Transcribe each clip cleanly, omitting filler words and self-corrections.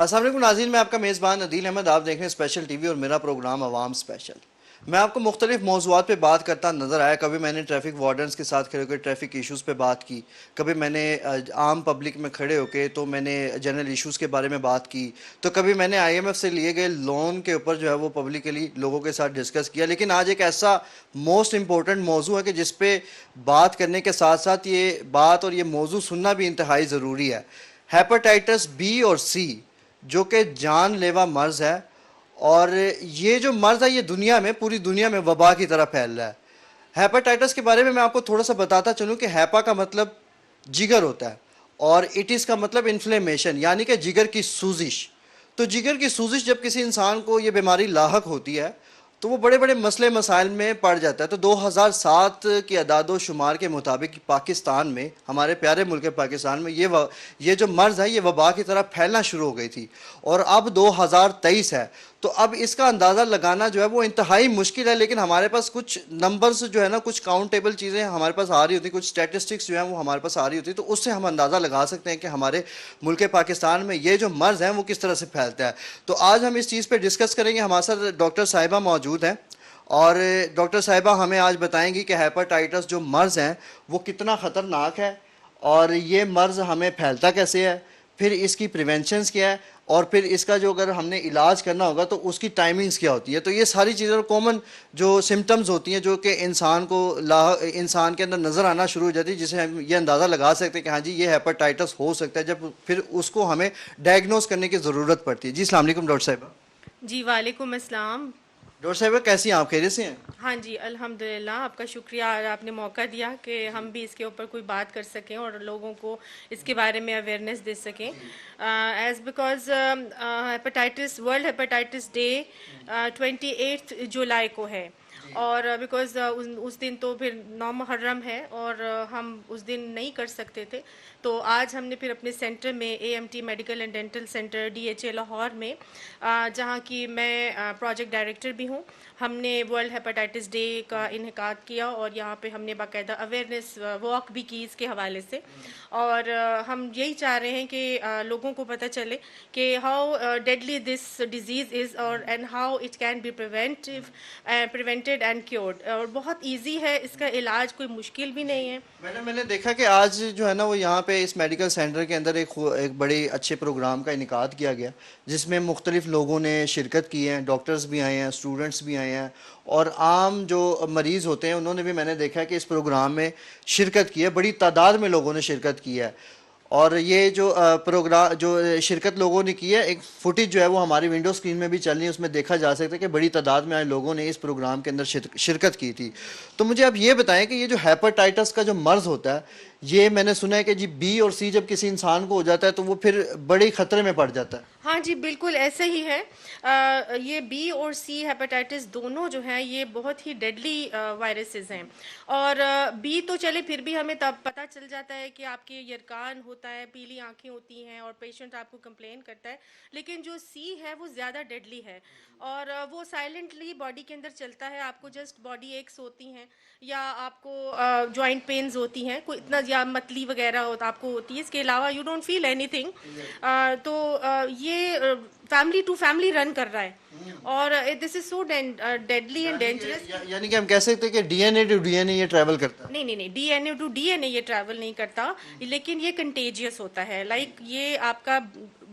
अस्सलाम वालेकुम नाज़रीन, मैं आपका मेज़बान अदील अहमद। आप देख रहे हैं स्पेशल टीवी और मेरा प्रोग्राम अवाम स्पेशल। मैं आपको मुख्तलिफ मौज़ूआत पे बात करता नज़र आया। कभी मैंने ट्रैफिक वार्डन्स के साथ खड़े होकर ट्रैफिक इशूज़ पे बात की, कभी मैंने आम पब्लिक में खड़े होकर तो मैंने जनरल इशूज़ के बारे में बात की, तो कभी मैंने IMF से लिए गए लोन के ऊपर जो है वो पब्लिकली लोगों के साथ डिस्कस किया। लेकिन आज एक ऐसा मोस्ट इम्पोर्टेंट मौजू है कि जिस पे बात करने के साथ साथ ये बात और ये मौजू सुनना भी इंतहाई ज़रूरी है। हेपेटाइटिस बी और सी जो कि जानलेवा मर्ज है, और ये जो मर्ज है ये दुनिया में, पूरी दुनिया में वबा की तरह फैल रहा है। हेपेटाइटिस के बारे में मैं आपको थोड़ा सा बताता चलूं कि हैपा का मतलब जिगर होता है और इटिस का मतलब इन्फ्लेमेशन, यानी कि जिगर की सूजिश। तो जिगर की सूजिश जब किसी इंसान को ये बीमारी लाहक होती है तो वो बड़े बड़े मसले मसाइल में पड़ जाता है। तो 2007 की अदादो शुमार के मुताबिक पाकिस्तान में, हमारे प्यारे मुल्क पाकिस्तान में, ये जो मर्ज़ है ये वबा की तरह फैलना शुरू हो गई थी और अब 2023 है। तो अब इसका अंदाज़ा लगाना जो है वो इंतहाई मुश्किल है। लेकिन हमारे पास कुछ नंबर्स जो है ना, कुछ काउंटेबल चीज़ें हमारे पास आ रही होती, कुछ स्टैटिस्टिक्स जो है वो हमारे पास आ रही होती, तो उससे हम अंदाज़ा लगा सकते हैं कि हमारे मुल्क पाकिस्तान में ये जो मर्ज़ है वो किस तरह से फैलता है। तो आज हम इस चीज़ पर डिस्कस करेंगे। हमारे साथ डॉक्टर साहिबा मौजूद हैं और डॉक्टर साहिबा हमें आज बताएंगी कि हेपेटाइटिस जो मर्ज़ हैं वो कितना ख़तरनाक है और ये मर्ज़ हमें फैलता कैसे है, फिर इसकी प्रिवेंशंस क्या है, और फिर इसका जो अगर हमने इलाज करना होगा तो उसकी टाइमिंग्स क्या होती है। तो ये सारी चीज़ें कॉमन जो सिम्टम्स होती हैं जो कि इंसान के अंदर नज़र आना शुरू हो जाती है, जिसे हम ये अंदाज़ा लगा सकते हैं कि हाँ जी ये हेपेटाइटिस हो सकता है, जब फिर उसको हमें डायग्नोस करने की ज़रूरत पड़ती है। जी अस्सलाम वालेकुम डॉक्टर साहिबा। जी वालेकुम अस्सलाम। डॉक्टर साहिबा कैसी हैं आप, खैरियत से हैं? हाँ जी अल्हम्दुलिल्लाह, आपका शुक्रिया और आपने मौका दिया कि हम भी इसके ऊपर कोई बात कर सकें और लोगों को इसके बारे में अवेयरनेस दे सकें। As because hepatitis, world hepatitis day 28 जुलाई को है और बिकॉज उस दिन तो फिर 9 मुहर्रम है और हम उस दिन नहीं कर सकते थे, तो आज हमने फिर अपने सेंटर में AMT medical and dental centre DHA Lahore में, जहाँ की मैं प्रोजेक्ट डायरेक्टर भी हूँ, हमने वर्ल्ड हेपेटाइटिस डे का इनकाद किया और यहाँ पे हमने बाकायदा अवेयरनेस वॉक भी की इसके हवाले से। और हम यही चाह रहे हैं कि लोगों को पता चले कि how deadly this disease is और and how it can be prevented and cured, और बहुत इजी है, इसका इलाज कोई मुश्किल भी नहीं है। मैंने देखा कि आज जो है ना वो यहाँ पे इस मेडिकल सेंटर के अंदर एक बड़े अच्छे प्रोग्राम का इनकाद किया गया, जिसमें मुख्तलिफ लोगों ने शिरकत की है, डॉक्टर्स भी आए हैं, स्टूडेंट्स भी आए हैं और आम जो मरीज़ होते हैं उन्होंने भी, मैंने देखा है कि इस प्रोग्राम में शिरकत की है। बड़ी तादाद में लोगों ने शिरकत की है और ये जो प्रोग्राम जो शिरकत लोगों ने की है, एक फुटेज जो है वो हमारी विंडो स्क्रीन में भी चल रही है, उसमें देखा जा सकता है कि बड़ी तादाद में आए लोगों ने इस प्रोग्राम के अंदर शिरकत की थी। तो मुझे आप ये बताएं कि ये जो हेपेटाइटिस का जो मर्ज़ होता है, ये मैंने सुना है कि जी B और C जब किसी इंसान को हो जाता है तो वो फिर बड़े खतरे में पड़ जाता है। हाँ जी बिल्कुल ऐसे ही है। ये B और C हेपेटाइटिस दोनों जो हैं ये बहुत ही डेडली वायरसेस हैं। और B तो चले फिर भी हमें तब पता चल जाता है कि आपके यरकान होता है, पीली आंखें होती हैं और पेशेंट आपको कंप्लेन करता है। लेकिन जो C है वो ज़्यादा डेडली है और वो साइलेंटली बॉडी के अंदर चलता है। आपको जस्ट बॉडी एक्स होती हैं या आपको जॉइंट पेन्स होती हैं, कोई इतना या मतली वगैरह आपको होती है, इसके अलावा यू डोंट फील एनीथिंग। तो ये फैमिली टू फैमिली रन कर रहा है और this is so deadly and dangerous. यानी कि हम कह सकते हैं कि DNA टू DNA ये ट्रैवल करता है। नहीं नहीं नहीं, DNA टू DNA ये ट्रैवल नहीं करता, लेकिन ये कंटेजियस होता है। लाइक ये आपका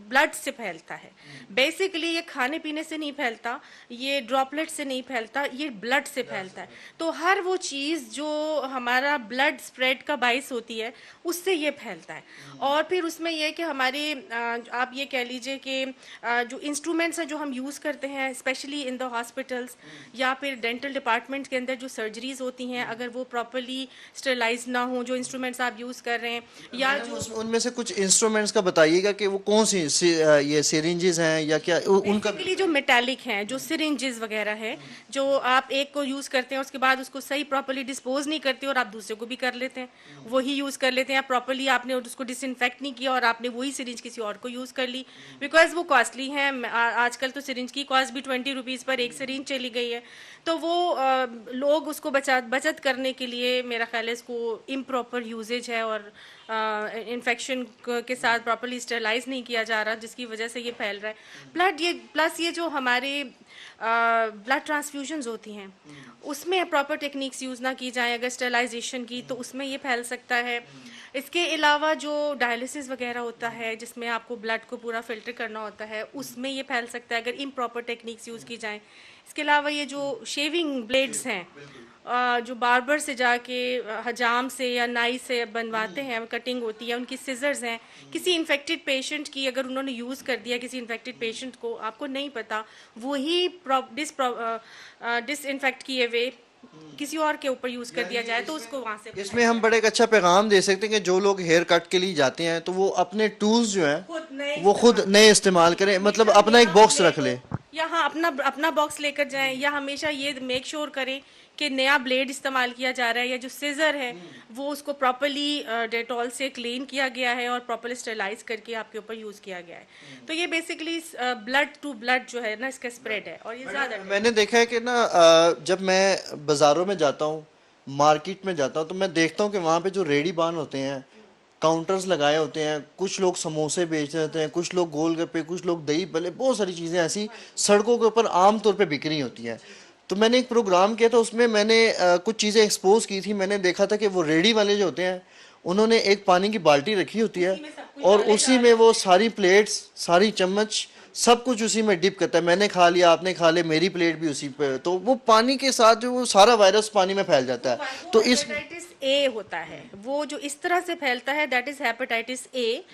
ब्लड से फैलता है। बेसिकली ये खाने पीने से नहीं फैलता, ये ड्रॉपलेट से नहीं फैलता, ये ब्लड से फैलता है। तो हर वो चीज़ जो हमारा ब्लड स्प्रेड का बाइस होती है उससे ये फैलता है। और फिर उसमें यह कि हमारे आप ये कह लीजिए कि जो इंस्ट्रूमेंट्स हैं जो हम यूज़ करते हैं स्पेशली इन द हॉस्पिटल्स या फिर डेंटल डिपार्टमेंट के अंदर जो सर्जरीज होती हैं, अगर वो प्रॉपरली स्टेरलाइज ना हो, जो इंस्ट्रूमेंट्स आप यूज़ कर रहे हैं या जो उनमें से कुछ इंस्ट्रूमेंट्स का बताइएगा कि वो कौन सी ये सिरिंजेस हैं या क्या उनका। बेसिकली जो मेटालिक हैं, जो सिरिंजेस वगैरह है, जो आप एक को यूज़ करते हैं उसके बाद उसको सही प्रॉपरली डिस्पोज नहीं करते और आप दूसरे को भी कर लेते हैं, वही यूज़ कर लेते हैं। आप प्रॉपरली आपने उसको डिसइंफेक्ट नहीं किया और आपने वही सिरिंज किसी और को यूज़ कर ली, बिकॉज वो कॉस्टली है। आजकल तो सिरिंज की कॉस्ट भी 20 रुपीज़ पर एक सिरिंज चली गई है। तो वो लोग उसको बचत करने के लिए मेरा ख्याल है इसको इम्प्रॉपर यूजेज है और इन्फेक्शन के साथ प्रॉपरली स्टेरलाइज नहीं किया जा रहा। वगैरह जिसकी वजह से ये फैल रहा है। प्लस ये जो हमारे ब्लड ट्रांसफ्यूजन्स होती हैं उसमें प्रॉपर टेक्निक्स यूज़ ना की जाए, अगर स्टरलाइजेशन की, तो उसमें ये फैल सकता है। इसके अलावा जो डायलिसिस वगैरह होता है जिसमें आपको ब्लड को पूरा फिल्टर करना होता है, उसमें ये फैल सकता है अगर इम्प्रॉपर टेक्निक्स यूज़ की जाएँ। इसके अलावा ये जो शेविंग ब्लेड्स हैं जो बार्बर से जाके हजाम से या नाई से बनवाते हैं, कटिंग होती है, उनकी सिजर्स हैं, किसी इन्फेक्टेड पेशेंट की अगर उन्होंने यूज़ कर दिया किसी इन्फेक्टेड पेशेंट को, आपको नहीं पता, वही डिसइंफेक्ट किए हुए किसी और के ऊपर यूज़ कर दिया जाए तो उसको वहाँ से इसमें हम बड़े एक अच्छा पैगाम दे सकते हैं कि जो लोग हेयर कट के लिए जाते हैं तो वो अपने टूल्स जो हैं वो खुद नए इस्तेमाल करें, मतलब अपना एक बॉक्स रख ले, या हाँ अपना बॉक्स लेकर जाएं, या हमेशा ये मेक श्योर करें कि नया ब्लेड इस्तेमाल किया जा रहा है या जो सीजर है वो उसको प्रॉपर्ली डेटॉल से क्लीन किया गया है और प्रॉपर्ली स्टरलाइज करके आपके ऊपर यूज़ किया गया है। तो ये बेसिकली ब्लड टू ब्लड जो है ना इसका स्प्रेड है और ये ज़्यादा मैंने देखा है कि ना जब मैं बाज़ारों में जाता हूँ, मार्केट में जाता हूँ, तो मैं देखता हूँ कि वहाँ पे जो रेडी बान होते हैं, काउंटर्स लगाए होते हैं, कुछ लोग समोसे बेच रहे होते हैं, कुछ लोग गोलगप्पे, कुछ लोग दही भल्ले, बहुत सारी चीज़ें ऐसी सड़कों के ऊपर आम तौर पे बिक रही होती हैं। तो मैंने एक प्रोग्राम किया था, उसमें मैंने कुछ चीज़ें एक्सपोज की थी। मैंने देखा था कि वो रेडी वाले जो होते हैं उन्होंने एक पानी की बाल्टी रखी होती है और उसी में वो सारी प्लेट्स, सारी चम्मच, सब कुछ उसी में डिप करता है। मैंने खा लिया, आपने खा लिया, मेरी प्लेट भी उसी पे, तो वो पानी के साथ जो वो सारा वायरस पानी में फैल जाता है। तो इस हेपेटाइटिस ए होता है, वो जो इस तरह से फैलता है दैट इज हेपेटाइटिस ए,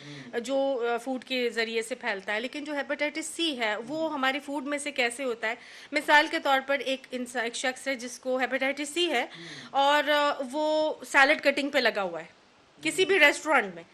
जो फूड के जरिए से फैलता है। लेकिन जो हेपेटाइटिस सी है वो हमारी फूड में से कैसे होता है, मिसाल के तौर पर एक शख्स है जिसको हेपेटाइटिस सी है और वो सैलेड कटिंग पे लगा हुआ है किसी भी रेस्टोरेंट में,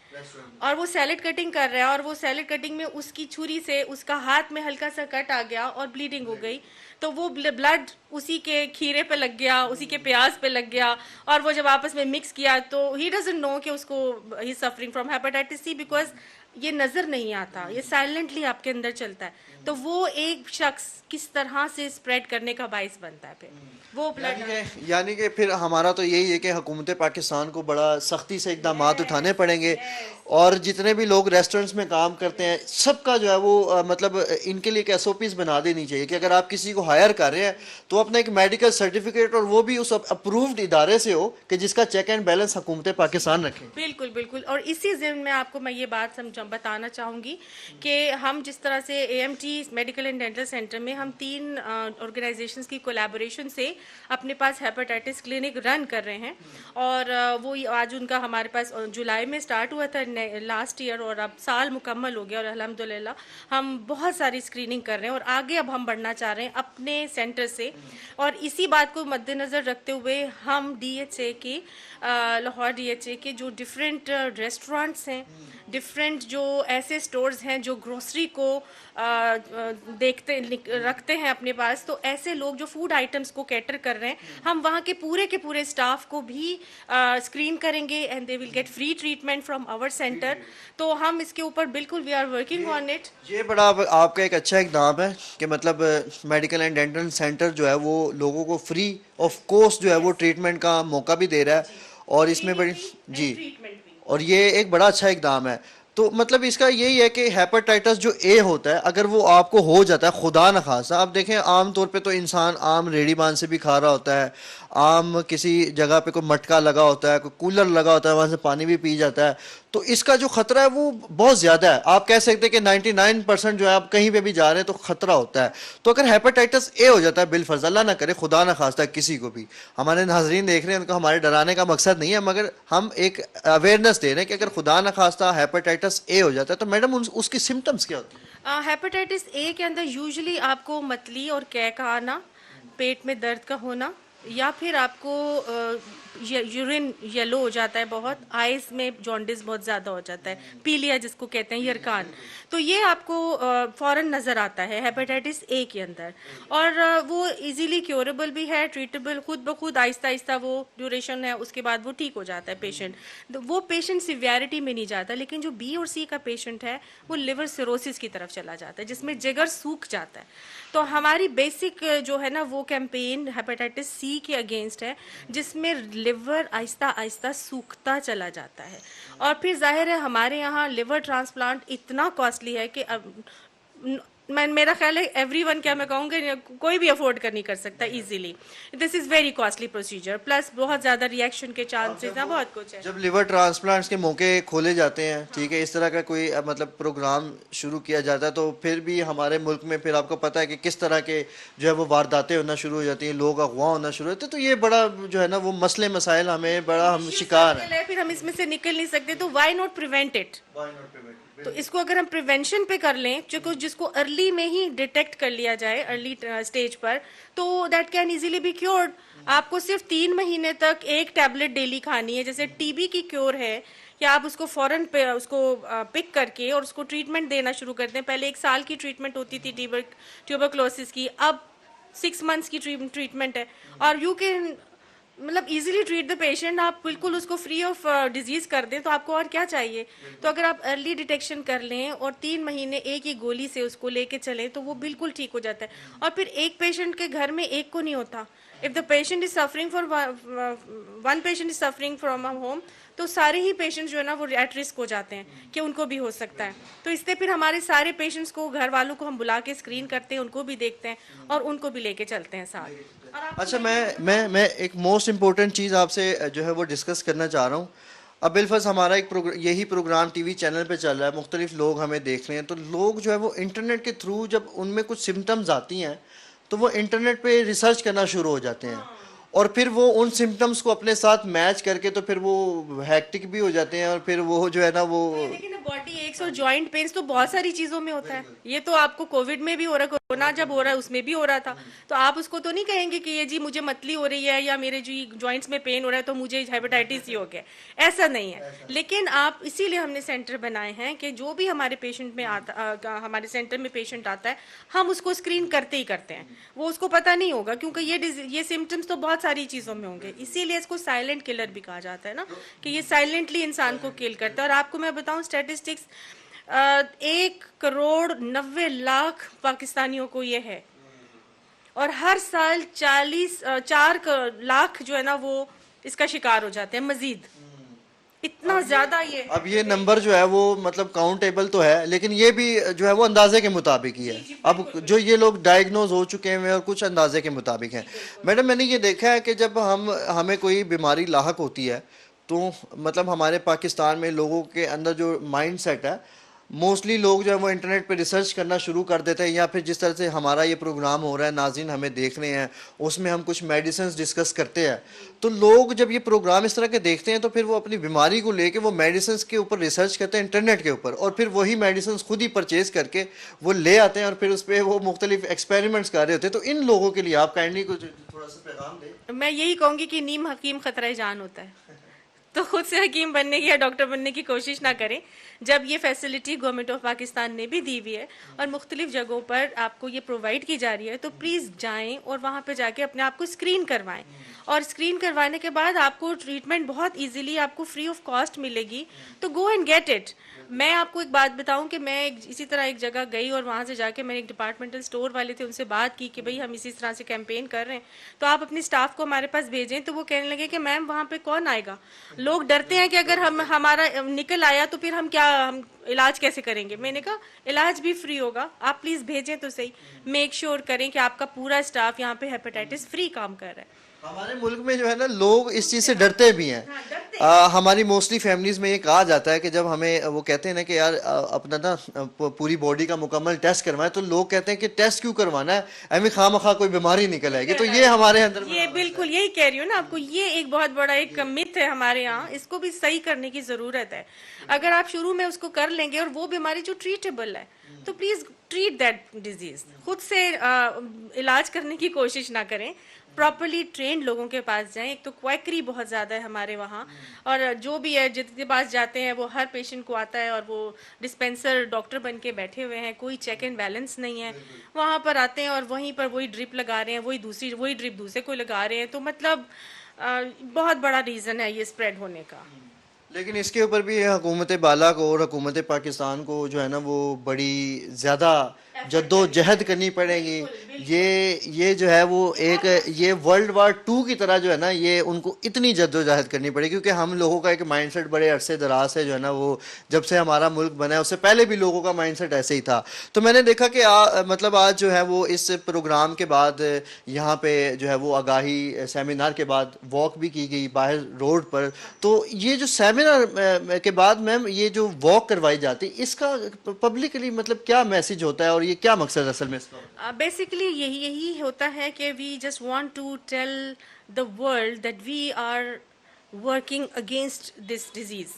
और वो सैलेड कटिंग कर रहा है और वो सैलेड कटिंग में उसकी छुरी से उसका हाथ में हल्का सा कट आ गया और ब्लीडिंग हो गई, तो वो ब्लड उसी के खीरे पे लग गया, उसी के प्याज पे लग गया, और वो जब आपस में मिक्स किया तो ही डजंट नो कि उसको ही suffering from hepatitis C, because ये नजर नहीं आता, ये साइलेंटली आपके अंदर चलता है। तो वो एक शख्स किस तरह से स्प्रेड करने का बाइस बनता है, फिर वो ब्लड यानी कि फिर हमारा तो यही है कि हुकूमत पाकिस्तान को बड़ा सख्ती से इकदाम उठाने पड़ेंगे और जितने भी लोग रेस्टोरेंट्स में काम करते हैं सबका जो है वो मतलब इनके लिए एक SOPs बना देनी चाहिए कि अगर आप किसी को हायर कर रहे हैं तो अपना एक मेडिकल सर्टिफिकेट, और वो भी उस अप्रूव्ड इदारे से हो कि जिसका चेक एंड बैलेंस हुकूमत पाकिस्तान रखे। बिल्कुल बिल्कुल। और इसी ज़िम्न में आपको मैं ये बात बताना चाहूँगी कि हम जिस तरह से AMT medical and dental centre में हम 3 ऑर्गेनाइजेशंस की कोलैबोरेशन से अपने पास हेपेटाइटिस क्लिनिक रन कर रहे हैं, और वो आज उनका हमारे पास जुलाई में स्टार्ट हुआ था लास्ट ईयर, और अब साल मुकम्मल हो गया और अल्हम्दुलिल्लाह हम बहुत सारी स्क्रीनिंग कर रहे हैं और आगे अब हम बढ़ना चाह रहे हैं अपने सेंटर से। और इसी बात को मद्देनज़र रखते हुए हम DHA के लाहौर DHA के जो डिफरेंट रेस्टोरेंट्स हैं, डिफरेंट जो ऐसे स्टोर्स हैं जो ग्रोसरी को रखते हैं अपने पास, तो ऐसे लोग जो फूड आइटम्स को कैटर कर रहे हैं, हम वहाँ के पूरे स्टाफ को भी स्क्रीन करेंगे and they will get free treatment from our centre. तो हम इसके ऊपर बिल्कुल we are working on it. ये बड़ा आपका एक अच्छा इकदाम है कि मतलब मेडिकल एंड डेंटल सेंटर जो है वो लोगों को फ्री ऑफ कॉस्ट जो है वो ट्रीटमेंट का मौका भी दे रहा है, और इसमें बड़ी जी, और ये एक बड़ा अच्छा इकदाम है। तो मतलब इसका यही है कि हेपेटाइटिस जो ए होता है अगर वो आपको हो जाता है, खुदा न खासा, आप देखें आम तौर पे तो इंसान आम रेडी बान से भी खा रहा होता है, आम किसी जगह पे कोई मटका लगा होता है, कोई कूलर लगा होता है, वहाँ से पानी भी पी जाता है, तो इसका जो खतरा है वो बहुत ज़्यादा है। आप कह सकते हैं कि 99% जो है आप कहीं पे भी जा रहे हैं तो खतरा होता है। तो अगर हेपेटाइटिस ए हो जाता है बिलफर्ज, अल्लाह ना करे, खुदा ना खास्ता किसी को भी, हमारे नाजरीन देख रहे हैं, उनको हमारे डराने का मकसद नहीं है, मगर हम एक अवेयरनेस दे रहे हैं कि अगर खुदा ना खास्ता हेपेटाइटिस ए हो जाता है तो मैडम उसकी सिम्टम्स क्या होती है? हेपेटाइटिस ए के अंदर यूजुअली आपको मतली और कै का आना, पेट में दर्द का होना, या फिर आपको यूरिन येलो हो जाता है बहुत, आइज में जॉन्डिस बहुत ज़्यादा हो जाता है, पीलिया जिसको कहते हैं, यरकान, तो ये आपको फ़ौरन नज़र आता है हेपेटाइटिस ए के अंदर। और वो इजीली क्योरेबल भी है, ट्रीटेबल, खुद ब खुद आहिस्ता आहिस्ता वो ड्यूरेशन है उसके बाद वो ठीक हो जाता है पेशेंट। वो पेशेंट सिवियरिटी में नहीं जाता, लेकिन जो B और C का पेशेंट है वो लिवर सिरोसिस की तरफ चला जाता है जिसमें जिगर सूख जाता है। तो हमारी बेसिक जो है ना वो कैंपेन हेपेटाइटिस C के अगेंस्ट है, जिसमें लिवर आहिस्ता आहिस्ता सूखता चला जाता है। और फिर जाहिर है हमारे यहाँ लिवर ट्रांसप्लांट इतना कॉस्टली है कि अब मेरा ख्याल है एवरीवन, क्या मैं कहूँगी, कोई भी अफोर्ड कर नहीं कर सकता easily. This is very costly procedure, plus बहुत ज़्यादा रिएक्शन के चांसेस हैं, बहुत कुछ है। जब लिवर ट्रांसप्लांट्स के मौके खोले जाते हैं, ठीक है, इस तरह का कोई मतलब प्रोग्राम शुरू किया जाता है, तो फिर भी हमारे मुल्क में फिर आपको पता है कि किस तरह के जो है वो वारदातें होना शुरू हो जाती हैं, लोग अगवा होना शुरू होते हैं, तो ये बड़ा जो है ना वो मसले मसाइल हमें बड़ा हम शिकार हैं। फिर हम इसमें से निकल नहीं सकते, तो व्हाई नॉट प्रिवेंट इट। तो इसको अगर हम प्रिवेंशन पे कर लें, जिसको अर्ली में ही डिटेक्ट कर लिया जाए, अर्ली स्टेज पर, तो that can easily be cured. आपको सिर्फ 3 महीने तक एक टैबलेट डेली खानी है, जैसे टीबी की क्योर है, या आप उसको फौरन पे उसको पिक करके और उसको ट्रीटमेंट देना शुरू करते हैं। पहले 1 साल की ट्रीटमेंट होती थी ट्यूबरक्लोसिस की, अब 6 मंथ्स की ट्रीटमेंट है। और यू कैन मतलब इजीली ट्रीट द पेशेंट, आप बिल्कुल उसको फ्री ऑफ डिजीज कर दें, तो आपको और क्या चाहिए। तो अगर आप अर्ली डिटेक्शन कर लें और 3 महीने एक ही गोली से उसको लेके चलें, तो वो बिल्कुल ठीक हो जाता है। और फिर एक पेशेंट के घर में एक को नहीं होता। If the patient is suffering for one patient is suffering from home, तो सारे ही पेशेंट्स जो है ना वो एट रिस्क हो जाते हैं कि उनको भी हो सकता है। तो इससे फिर हमारे सारे पेशेंट्स को, घर वालों को हम बुला के स्क्रीन करते हैं, उनको भी देखते हैं और उनको भी लेके चलते हैं साथ। अच्छा, मैं एक मोस्ट इम्पोर्टेंट चीज़ आपसे जो है वो डिस्कस करना चाह रहा हूँ। अब बिलफर्ज हमारा एक यही प्रोग्राम टीवी चैनल पे चल रहा है, मुख्तलिफ लोग हमें देख रहे हैं, तो लोग जो है वो इंटरनेट के थ्रू जब उनमें कुछ सिम्टम्स आती हैं तो वो इंटरनेट पे रिसर्च करना शुरू हो जाते हैं, और फिर वो उन सिम्टम्स को अपने साथ मैच करके तो फिर वो हैक्टिक भी हो जाते हैं, और फिर वो जो है ना वो लेकिन बॉडी एक्स और जॉइंट पेन्स तो बहुत सारी चीजों में होता है। ये तो आपको कोविड में भी हो रहा है, कोरोना जब हो रहा है उसमें भी हो रहा था। तो आप उसको तो नहीं कहेंगे कि ये जी मुझे मतली हो रही है या मेरे जी जॉइंट्स में पेन हो रहा है तो मुझे हेपेटाइटिस ही हो गया, ऐसा नहीं है। लेकिन आप, इसीलिए हमने सेंटर बनाए हैं कि जो भी हमारे पेशेंट में आता, हमारे सेंटर में पेशेंट आता है, हम उसको स्क्रीन करते ही करते हैं। वो उसको पता नहीं होगा, क्योंकि ये सिम्टम्स तो बहुत सारी चीजों में होंगे, इसीलिए इसको साइलेंट किलर भी कहा जाता है ना, कि ये साइलेंटली इंसान को किल करता है। और आपको मैं बताऊं स्टैटिस्टिक्स, 1,90,00,000 पाकिस्तानियों को ये है, और हर साल 4 लाख जो है ना वो इसका शिकार हो जाते हैं मजीद। इतना ज्यादा ये है। अब ये नंबर जो है वो मतलब काउंटेबल तो है, लेकिन ये भी जो है वो अंदाजे के मुताबिक ही है। अब जो ये लोग डायग्नोज हो चुके हैं और कुछ अंदाजे के मुताबिक हैं। मैडम, मैंने ये देखा है कि जब हमें कोई बीमारी लाहक होती है तो मतलब हमारे पाकिस्तान में लोगों के अंदर जो माइंड सेट है, मोस्टली लोग जो है वो इंटरनेट पे रिसर्च करना शुरू कर देते हैं, या फिर जिस तरह से हमारा ये प्रोग्राम हो रहा है, नाज़रीन हमें देख रहे हैं, उसमें हम कुछ मेडिसिन डिस्कस करते हैं, तो लोग जब ये प्रोग्राम इस तरह के देखते हैं तो फिर वो अपनी बीमारी को लेके वो मेडिसिन के ऊपर रिसर्च करते हैं इंटरनेट के ऊपर, और फिर वही मेडिसिन खुद ही परचेज करके वो ले आते हैं और फिर उस पर वो मुख्तलिफ एक्सपेरिमेंट्स कर रहे होते हैं। तो इन लोगों के लिए आप काइंडली कुछ थोड़ा सा पैगाम दें। मैं यही कहूंगी कि नीम हकीम खतरा जान होता है, तो खुद से हकीम बनने की या डॉक्टर बनने की कोशिश ना करें। जब ये फैसिलिटी गवर्नमेंट ऑफ पाकिस्तान ने भी दी हुई है और मुख्तलिफ जगहों पर आपको ये प्रोवाइड की जा रही है, तो प्लीज़ जाएं और वहाँ पे जाके अपने आप को स्क्रीन करवाएं। और स्क्रीन करवाने के बाद आपको ट्रीटमेंट बहुत इजीली आपको फ्री ऑफ कॉस्ट मिलेगी, तो गो एंड गेट इट। मैं आपको एक बात बताऊं कि मैं इसी तरह एक जगह गई और वहाँ से जाके मैंने एक डिपार्टमेंटल स्टोर वाले थे, उनसे बात की कि भाई हम इसी तरह से कैंपेन कर रहे हैं, तो आप अपने स्टाफ को हमारे पास भेजें। तो वो कहने लगे कि मैम वहाँ पे कौन आएगा, लोग डरते हैं कि अगर हमारा निकल आया तो फिर हम इलाज कैसे करेंगे। मैंने कहा इलाज भी फ्री होगा, आप प्लीज़ भेजें तो सही। मेक श्योर करें कि आपका पूरा स्टाफ यहाँ पे हेपेटाइटिस फ्री काम कर रहा है। हमारे मुल्क में जो है ना लोग इस चीज़ से डरते भी हैं। हमारी मोस्टली फैमिलीज में ये कहा जाता है कि जब हमें वो कहते हैं ना कि यार अपना ना पूरी बॉडी का मुकम्मल टेस्ट करवाएं, तो लोग कहते हैं कि टेस्ट क्यों करवाना है, हमें खामखा कोई बीमारी निकल आएगी। तो ये हमारे अंदर, ये बिल्कुल यही कह रही हूँ ना आपको, ये एक बहुत बड़ा एक मिथ है हमारे यहाँ, इसको भी सही करने की ज़रूरत है। अगर आप शुरू में उसको कर लेंगे और वो बीमारी जो ट्रीटेबल है, तो प्लीज़ ट्रीट दैट डिजीज़। खुद से इलाज करने की कोशिश ना करें, प्रॉपरली ट्रेंड लोगों के पास जाएं। एक तो क्वैकरी बहुत ज़्यादा है हमारे वहाँ, और जो भी है जिसके पास जाते हैं वो हर पेशेंट को आता है और वो डिस्पेंसर डॉक्टर बन के बैठे हुए हैं, कोई चेक एंड बैलेंस नहीं है। वहाँ पर आते हैं और वहीं पर वही ड्रिप लगा रहे हैं, वही ड्रिप दूसरे को लगा रहे हैं। तो मतलब बहुत बड़ा रीज़न है ये स्प्रेड होने का। लेकिन इसके ऊपर भी हुकूमत बाला को और हुकूमत पाकिस्तान को जो है ना वो बड़ी ज़्यादा जद्दोजहद करनी पड़ेगी। ये जो है वो एक ये वर्ल्ड वार 2 की तरह जो है ना, ये उनको इतनी जद्दोजहद करनी पड़ेगी, क्योंकि हम लोगों का एक माइंडसेट बड़े अरसे दराज से जो है ना, वो जब से हमारा मुल्क बना है उससे पहले भी लोगों का माइंडसेट ऐसे ही था। तो मैंने देखा कि मतलब आज जो है वो इस प्रोग्राम के बाद यहाँ पे जो है वो आगाही सेमिनार के बाद वॉक भी की गई बाहर रोड पर। तो ये जो सेमिनार के बाद मैम ये जो वॉक करवाई जाती है, इसका पब्लिकली मतलब क्या मैसेज होता है और ये क्या मकसद असल में इसका? बेसिकली यही यही होता है कि we just want to tell the world that we are working against this disease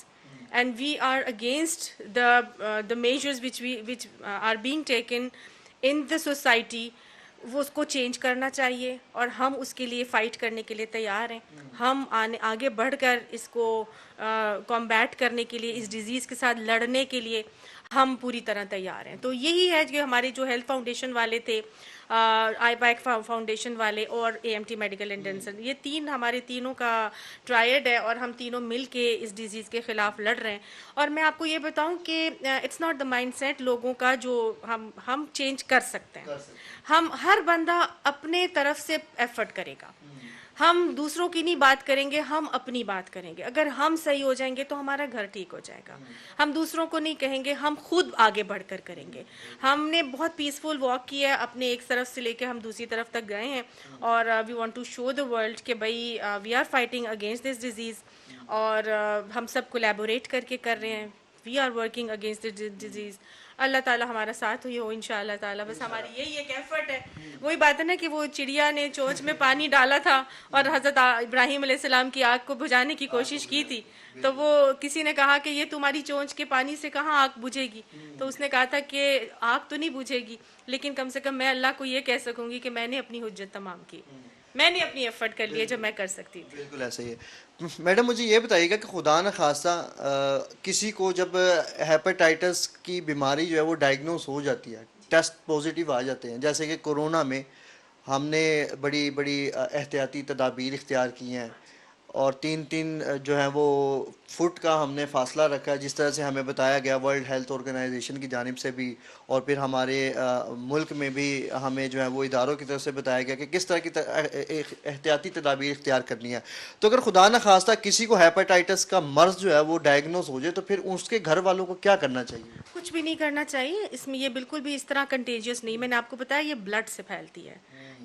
and we are against the measures which are being taken in the society. वो उसको चेंज करना चाहिए और हम उसके लिए फाइट करने के लिए तैयार हैं। हम आगे बढ़कर इसको कॉम्बैट करने के लिए, इस डिज़ीज़ के साथ लड़ने के लिए हम पूरी तरह तैयार हैं। तो यही है जो हमारे जो हेल्थ फाउंडेशन वाले थे, आईपैक फाउंडेशन वाले और एएमटी मेडिकल एंड डेंटल, ये तीन हमारे तीनों का ट्रायड है और हम तीनों मिल के इस डिज़ीज़ के ख़िलाफ़ लड़ रहे हैं। और मैं आपको ये बताऊं कि इट्स नॉट द माइंडसेट लोगों का जो हम चेंज कर सकते हैं। हम हर बंदा अपने तरफ से एफर्ट करेगा। हम दूसरों की नहीं बात करेंगे, हम अपनी बात करेंगे। अगर हम सही हो जाएंगे तो हमारा घर ठीक हो जाएगा। हम दूसरों को नहीं कहेंगे, हम खुद आगे बढ़कर करेंगे। हमने बहुत पीसफुल वॉक किया है, अपने एक तरफ से लेकर हम दूसरी तरफ तक गए हैं और we want to show the world कि भाई we are fighting against this disease और हम सब कोलैबोरेट करके कर रहे हैं। We are working against this disease. Allah Taala हमारा साथ ही हो इंशाअल्लाह ताला। बस हमारी यही एक एफर्ट है। वही बात है ना कि वो चिड़िया ने चोंच में पानी डाला था और हज़रत इब्राहिम अलैहिस्सलाम की आग को बुझाने की कोशिश की थी, तो वो किसी ने कहा कि ये तुम्हारी चोंच के पानी से कहाँ आग बुझेगी, तो उसने कहा था कि आग तो नहीं बुझेगी, लेकिन कम से कम मैं अल्लाह को ये कह सकूंगी कि मैंने अपनी हुज्जत तमाम की, मैंने अपनी एफर्ट कर लिए जो मैं कर सकती थी। बिल्कुल ऐसा ही है। मैडम मुझे ये बताइएगा कि खुदा न खास्ता किसी को जब हेपेटाइटिस की बीमारी जो है वो डायग्नोस हो जाती है, टेस्ट पॉजिटिव आ जाते हैं, जैसे कि कोरोना में हमने बड़ी बड़ी एहतियाती तदाबीर इख्तियार की हैं और 3-3 जो है वो फुट का हमने फासला रखा है, जिस तरह से हमें बताया गया वर्ल्ड हेल्थ ऑर्गेनाइजेशन की जानिब से भी, और फिर हमारे मुल्क में भी हमें जो है वो इदारों की तरफ से बताया गया कि किस तरह की एहतियाती तदाबीर इख्तियार करनी है। तो अगर खुदा न खास्ता किसी को हेपेटाइटिस का मर्ज जो है वो डायग्नोस हो जाए तो फिर उसके घर वालों को क्या करना चाहिए? कुछ भी नहीं करना चाहिए। इसमें ये बिल्कुल भी इस तरह कंटेजियस नहीं, मैंने आपको बताया ये ब्लड से फैलती है,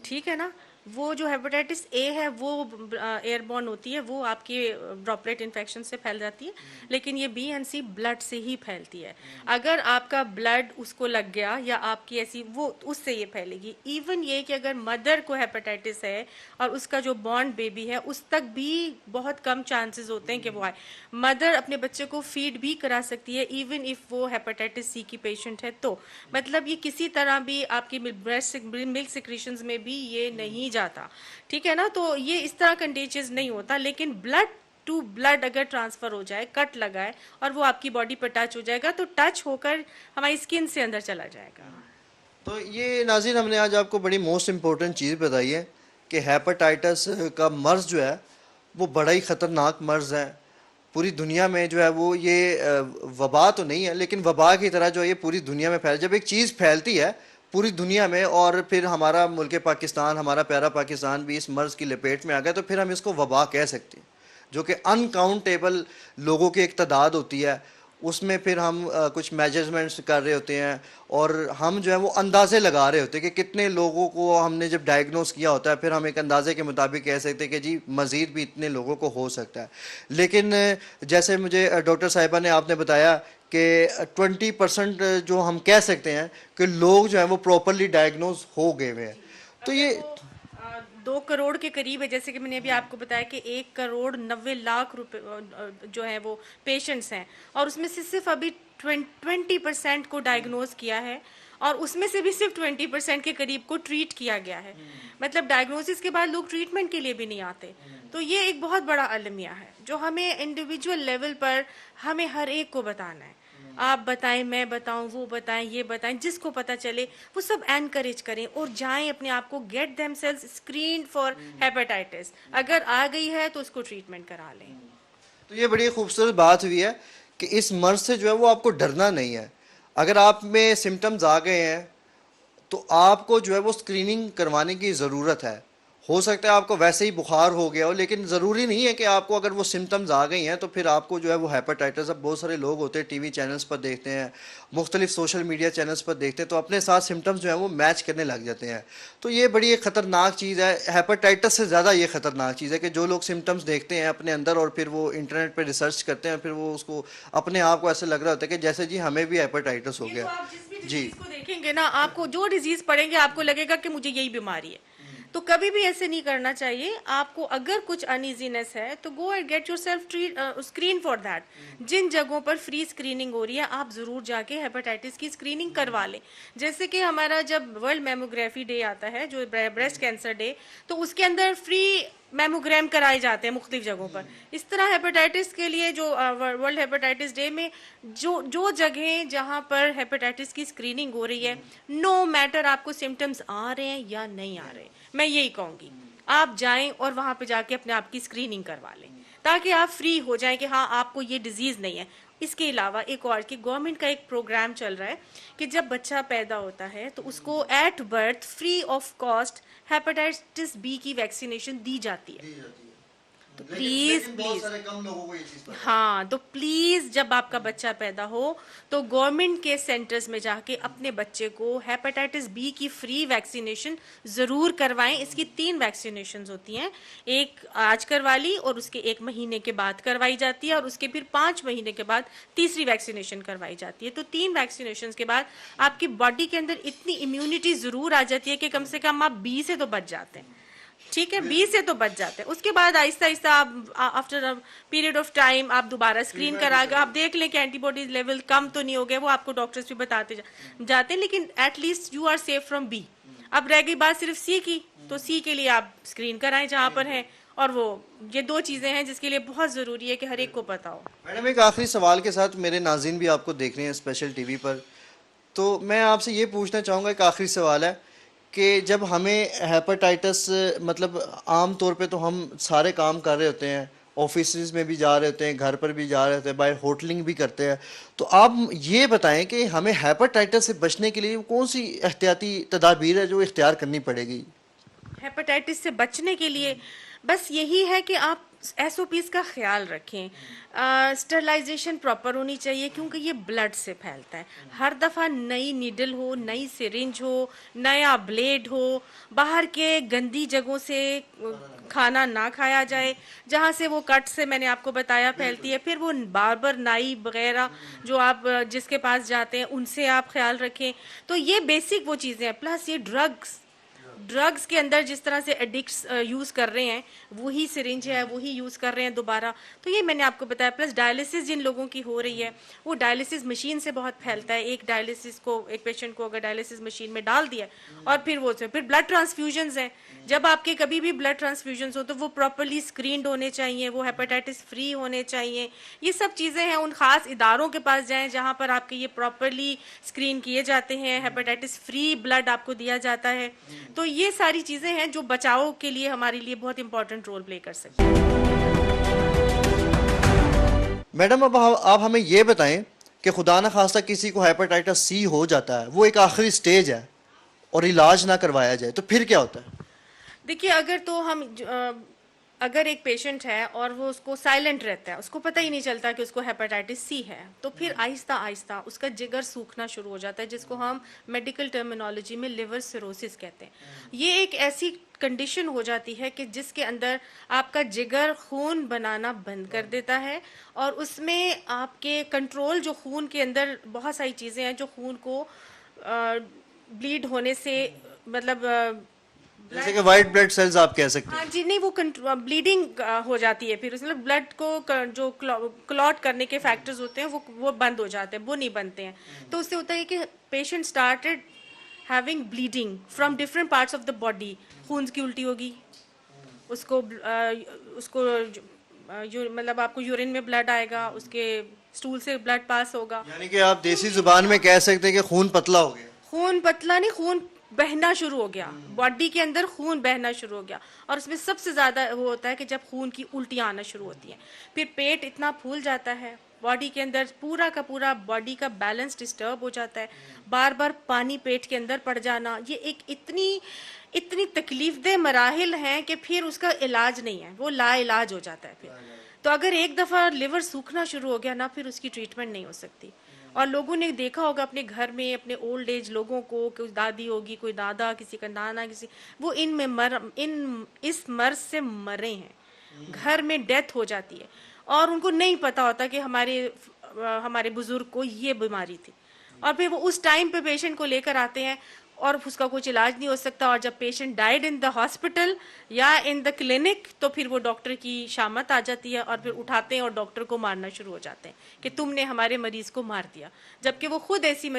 ठीक है ना। वो जो हेपेटाइटिस ए है वो एयरबॉर्न होती है, वो आपके ड्रॉपलेट इन्फेक्शन से फैल जाती है, लेकिन ये बी एंड सी ब्लड से ही फैलती है। अगर आपका ब्लड उसको लग गया या आपकी ऐसी वो, उससे ये फैलेगी। इवन ये कि अगर मदर को हेपेटाइटिस है और उसका जो बॉर्न बेबी है उस तक भी बहुत कम चांसेस होते हैं कि वो आए। मदर अपने बच्चे को फीड भी करा सकती है इवन इफ वो हेपेटाइटिस सी की पेशेंट है, तो मतलब ये किसी तरह भी आपकी मिल्क सिक्रीशंस में भी ये नहीं जाता, ठीक है ना। तो ये इस तरह कंटेजियस नहीं होता, लेकिन ब्लड टू ब्लड अगर ट्रांसफर हो जाए, कट लगाए और वो आपकी बॉडी पर टच हो जाएगा तो टच होकर हमारी स्किन से अंदर चला जाएगा। तो ये नाज़रीन हमने आज आपको बड़ी मोस्ट इम्पोर्टेंट चीज़ बताई है कि हेपेटाइटिस का मर्ज जो है वो बड़ा ही ख़तरनाक मर्ज है। पूरी दुनिया में जो है वो ये वबा तो नहीं है, लेकिन वबा की तरह जो है ये पूरी दुनिया में फैल, जब एक चीज़ फैलती है पूरी दुनिया में और फिर हमारा मुल्क पाकिस्तान, हमारा प्यारा पाकिस्तान भी इस मर्ज़ की लपेट में आ गया, तो फिर हम इसको वबा कह सकते हैं, जो कि अनकाउंटेबल लोगों की एक तादाद होती है। उसमें फिर हम कुछ मेजरमेंट्स कर रहे होते हैं और हम जो है वो अंदाज़े लगा रहे होते हैं कि कितने लोगों को हमने जब डायग्नोस किया होता है, फिर हम एक अंदाज़े के मुताबिक कह सकते हैं कि जी मज़ीद भी इतने लोगों को हो सकता है। लेकिन जैसे मुझे डॉक्टर साहिबा ने आपने बताया कि 20% जो हम कह सकते हैं कि लोग जो हैं वो प्रॉपरली डायग्नोस हो गए हुए हैं। तो ये 2 करोड़ के करीब है, जैसे कि मैंने अभी आपको बताया कि 1 करोड़ 90 लाख रुपए जो है वो पेशेंट्स हैं और उसमें से सिर्फ अभी 20% को डायग्नोज किया है और उसमें से भी सिर्फ 20% के करीब को ट्रीट किया गया है। मतलब डायग्नोसिस के बाद लोग ट्रीटमेंट के लिए भी नहीं आते। तो ये एक बहुत बड़ा अलमिया है जो हमें इंडिविजुअल लेवल पर हमें हर एक को बताना है। आप बताएं, मैं बताऊं, वो बताएं, ये बताएं, जिसको पता चले वो सब एनकरेज करें और जाएं अपने आप को, get themselves screened for hepatitis. अगर आ गई है तो उसको ट्रीटमेंट करा लें। तो ये बड़ी खूबसूरत बात हुई है कि इस मर्ज से जो है वो आपको डरना नहीं है। अगर आप में सिम्टम्स आ गए हैं तो आपको जो है वो स्क्रीनिंग करवाने की ज़रूरत है। हो सकता है आपको वैसे ही बुखार हो गया हो, लेकिन ज़रूरी नहीं है कि आपको अगर वो सिम्टम्स आ गई हैं तो फिर आपको जो है वो हेपेटाइटिस। अब बहुत सारे लोग होते हैं टीवी चैनल्स पर देखते हैं, मुख्तलिफ सोशल मीडिया चैनल्स पर देखते हैं, तो अपने साथ सिम्टम्स जो है वो मैच करने लग जाते हैं। तो ये बड़ी एक ख़तरनाक चीज़ है। हेपेटाइटिस से ज़्यादा ये ख़तरनाक चीज़ है कि जो लोग सिम्टम्स देखते हैं अपने अंदर और फिर वो इंटरनेट पर रिसर्च करते हैं, फिर वो उसको अपने आप को ऐसे लग रहा होता है कि जैसे जी हमें भी हेपेटाइटिस हो ये तो गया। आप जिस भी जी डिजीज को देखेंगे ना, आपको जो डिजीज पड़ेंगे आपको लगेगा कि मुझे यही बीमारी है। तो कभी भी ऐसे नहीं करना चाहिए। आपको अगर कुछ अनइजीनेस है तो go and get yourself screen for that. जिन जगहों पर फ्री स्क्रीनिंग हो रही है आप जरूर जाके हेपेटाइटिस की स्क्रीनिंग करवा लें। जैसे कि हमारा जब वर्ल्ड मेमोग्राफी डे आता है, जो ब्रेस्ट कैंसर डे, तो उसके अंदर फ्री मेमोग्राम कराए जाते हैं मुख्तलिफ जगहों पर। इस तरह हेपेटाइटिस के लिए जो वर्ल्ड हेपेटाइटिस डे में जो जो जगह जहां पर हेपेटाइटिस की स्क्रीनिंग हो रही है, नो मैटर आपको सिम्टम्स आ रहे हैं या नहीं आ रहे, मैं यही कहूंगी आप जाएं और वहां पे जाके अपने आप की स्क्रीनिंग करवा लें, ताकि आप फ्री हो जाएं कि हाँ आपको ये डिजीज नहीं है। इसके अलावा एक और कि गवर्नमेंट का एक प्रोग्राम चल रहा है कि जब बच्चा पैदा होता है तो उसको at birth free of cost hepatitis B की वैक्सीनेशन दी जाती है। तो प्लीज प्लीज, कम लोगों को ये चीज़ पता है। हाँ तो प्लीज जब आपका बच्चा पैदा हो तो गवर्नमेंट के सेंटर्स में जाके अपने बच्चे को हेपेटाइटिस बी की फ्री वैक्सीनेशन जरूर करवाएं। इसकी 3 वैक्सीनेशन होती हैं, एक आज करवा ली और उसके 1 महीने के बाद करवाई जाती है और उसके फिर 5 महीने के बाद तीसरी वैक्सीनेशन करवाई जाती है। तो 3 वैक्सीनेशन के बाद आपकी बॉडी के अंदर इतनी इम्यूनिटी जरूर आ जाती है कि कम से कम आप 20 से तो बच जाते हैं। ठीक है, 20 से तो बच जाते हैं। उसके बाद आहिस्ता आहिस्ता आप after a period of time आप दोबारा स्क्रीन कराकर आप देख लें कि एंटीबॉडीज लेवल कम तो नहीं हो गए, वो आपको डॉक्टर्स भी बताते जाते हैं, लेकिन at least you are safe from B. अब रह गई बात सिर्फ सी की, तो सी के लिए आप स्क्रीन कराएं जहां पर है, और वो ये 2 चीजें हैं जिसके लिए बहुत जरूरी है कि हर एक को पता हो। मैडम एक आखिरी सवाल के साथ, मेरे नाज़रीन भी आपको देख रहे हैं स्पेशल टीवी पर, तो मैं आपसे ये पूछना चाहूँगा, एक आखिरी सवाल है कि जब हमें हेपेटाइटिस, मतलब आम तौर पे तो हम सारे काम कर रहे होते हैं, ऑफिस में भी जा रहे होते हैं, घर पर भी जा रहे होते हैं, बाहर होटलिंग भी करते हैं, तो आप ये बताएं कि हमें हेपेटाइटिस से बचने के लिए कौन सी एहतियाती तदाबीर है जो इख्तियार करनी पड़ेगी? हेपेटाइटिस से बचने के लिए बस यही है कि आप एसओपीज का ख्याल रखें। स्टरलाइजेशन प्रॉपर होनी चाहिए क्योंकि ये ब्लड से फैलता है। हर दफ़ा नई नीडल हो, नई सिरिंज हो, नया ब्लेड हो, बाहर के गंदी जगहों से खाना ना खाया जाए जहाँ से वो कट से मैंने आपको बताया फैलती है। फिर वो बार्बर, नाई वगैरह जो आप जिसके पास जाते हैं उनसे आप ख्याल रखें। तो ये बेसिक वो चीज़ें हैं। प्लस ये ड्रग्स के अंदर जिस तरह से एडिक्ट्स यूज़ कर रहे हैं, वही सिरिंज है, वही यूज़ कर रहे हैं दोबारा। तो ये मैंने आपको बताया। प्लस डायलिसिस जिन लोगों की हो रही है, वो डायलिसिस मशीन से बहुत फैलता है। एक डायलिसिस को, एक पेशेंट को अगर डायलिसिस मशीन में डाल दिया और फिर वो से फिर ब्लड ट्रांसफ्यूजन्स हैं। जब आपके कभी भी ब्लड ट्रांसफ्यूजन्स हो तो वो प्रॉपरली स्क्रीन्ड होने चाहिए, वो हेपेटाइटिस फ्री होने चाहिए। ये सब चीज़ें हैं। उन खास इदारों के पास जाएँ जहाँ पर आपके ये प्रॉपरली स्क्रीन किए जाते हैं, हेपेटाइटिस फ्री ब्लड आपको दिया जाता है। तो ये सारी चीजें हैं जो बचाव के लिए हमारे लिए बहुत इंपॉर्टेंट रोल प्ले कर सकती हैं। मैडम अब आप हमें ये बताएं कि खुदा न खास्ता किसी को हेपेटाइटिस सी हो जाता है, वो एक आखिरी स्टेज है और इलाज ना करवाया जाए, तो फिर क्या होता है? देखिए, अगर तो हम अगर एक पेशेंट है और वो उसको साइलेंट रहता है, उसको पता ही नहीं चलता कि उसको हेपेटाइटिस सी है, तो फिर आहिस्ता आहिस्ता उसका जिगर सूखना शुरू हो जाता है, जिसको हम मेडिकल टर्मिनोलॉजी में लिवर सिरोसिस कहते हैं। ये एक ऐसी कंडीशन हो जाती है कि जिसके अंदर आपका जिगर खून बनाना बंद कर देता है और उसमें आपके कंट्रोल, जो खून के अंदर बहुत सारी चीज़ें हैं जो खून को ब्लीड होने से, मतलब जैसे कि वाइट ब्लड सेल्स आप कह सकते हाँ हैं। जी, नहीं वो ब्लीडिंग हो जाती है, फिर उसमें ब्लड को जो क्लॉट करने के फैक्टर्स होते हैं वो बंद हो जाते हैं, वो नहीं बनते हैं। तो उससे होता है कि patient started having bleeding from different parts of the body. खून की उल्टी होगी, उसको मतलब आपको यूरिन में ब्लड आएगा, उसके स्टूल से ब्लड पास होगा। यानी कि आप देसी जुबान में कह सकते हैं कि खून पतला हो गया। खून पतला नहीं, खून बहना शुरू हो गया, बॉडी के अंदर खून बहना शुरू हो गया। और उसमें सबसे ज़्यादा वो होता है कि जब खून की उल्टियाँ आना शुरू होती हैं, फिर पेट इतना फूल जाता है, बॉडी के अंदर पूरा का पूरा बॉडी का बैलेंस डिस्टर्ब हो जाता है, बार बार पानी पेट के अंदर पड़ जाना, ये एक इतनी इतनी तकलीफदेह मराहिल हैं कि फिर उसका इलाज नहीं है, वो लाइलाज हो जाता है फिर। तो अगर एक दफ़ा लिवर सूखना शुरू हो गया ना, फिर उसकी ट्रीटमेंट नहीं हो सकती। और लोगों ने देखा होगा अपने घर में अपने ओल्ड एज लोगों को, कोई दादी होगी, कोई दादा, किसी का नाना, किसी, वो इस मर्ज से मरे हैं, घर में डेथ हो जाती है और उनको नहीं पता होता कि हमारे बुजुर्ग को ये बीमारी थी। और फिर वो उस टाइम पे पेशेंट को लेकर आते हैं और उसका कुछ इलाज नहीं हो सकता, और जब patient died in the hospital या इन द क्लिनिक, तो फिर वो डॉक्टर की शामत आ जाती है और फिर उठाते हैं और डॉक्टर को मारना शुरू हो जाते हैं कि तुमने हमारे मरीज को मार दिया, जबकि वो खुद ऐसी